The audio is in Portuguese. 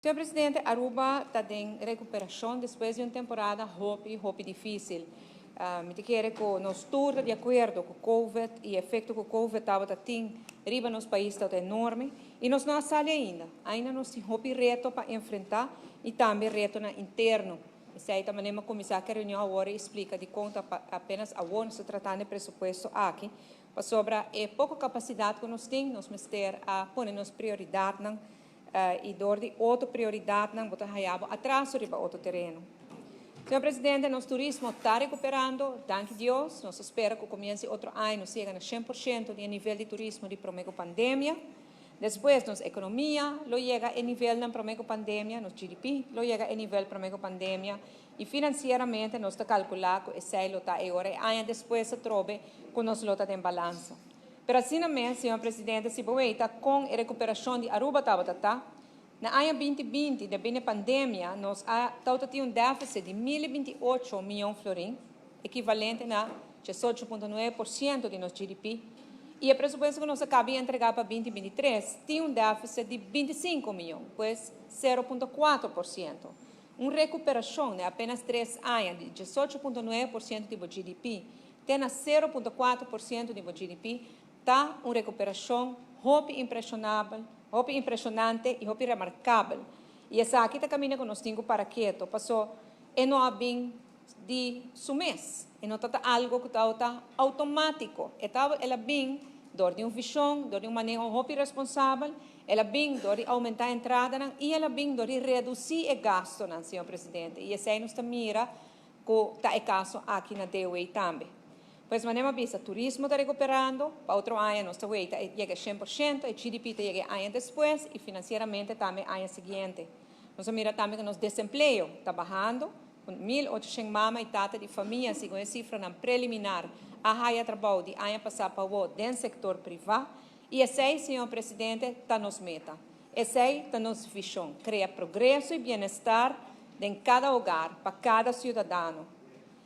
Senhor presidente, Aruba está em recuperação depois de uma temporada muito difícil. Me quero que nós estamos de acordo com o Covid e o efeito que o Covid estava tendo riba nos países está enorme e nós não saímos ainda. Ainda nós temos muito reto para enfrentar e também reto interno. Isso aí também a começar a reunião agora explica de conta apenas a onde se trata de presupuesto aqui, para sobre a pouca capacidade que nós temos, nós temos a pôr nos prioridade e door de outra prioridade não botar raiabo atrás sobre outro terreno. Senhor presidente, nosso turismo está recuperando, danke Deus, nós espera que comece outro ano, chega a 100% de nível de turismo de promego pandemia. Depois, nossa economia, lo chega a nível da promego pandemia, nosso GDP, lo chega a nível promego pandemia. E financeiramente, nós está calculando que esse ano está agora, e depois se trobe com nosso lota de balança. Pero assim também, senhor presidente, se você com a recuperação de Aruba, na ano 2020, depois da pandemia, nós temos um déficit de 1.028 milhões de florins, equivalente a 18,9% de nosso GDP. E o presupuesto que nós acabamos de entregar para 2023 tem um déficit de 25 milhões, pois 0,4%. Uma recuperação de apenas 3 anos de 18,9% do GDP, tem 0,4% do GDP, está uma recuperação muito impressionante e muito remarcável. E essa aqui está caminhando com nós cinco para quieto, passou e não há bem de mês, e não está algo que está automático, ela bem dor de uma visão, dor de uma maneira muito responsável, ela bem dor de aumentar a entrada e ela bem dor de reduzir o gasto, senhor presidente. E esse aí nós mira que está o caso aqui na DOE também. Pois manema vista, turismo está recuperando, para outro ano nós estamos chega a 100%, o GDP chega ano depois e financeiramente também ano seguinte. Nós mira também que nosso desemprego está bajando, com 1.800 mamas e tata de famílias, segundo a cifra não preliminar, a raia trabalho de ano passado para o dentro do setor privado, e esse aí, senhor presidente, está nos meta. Esse aí está nos visão, criar progresso e bem-estar em cada hogar, para cada cidadão.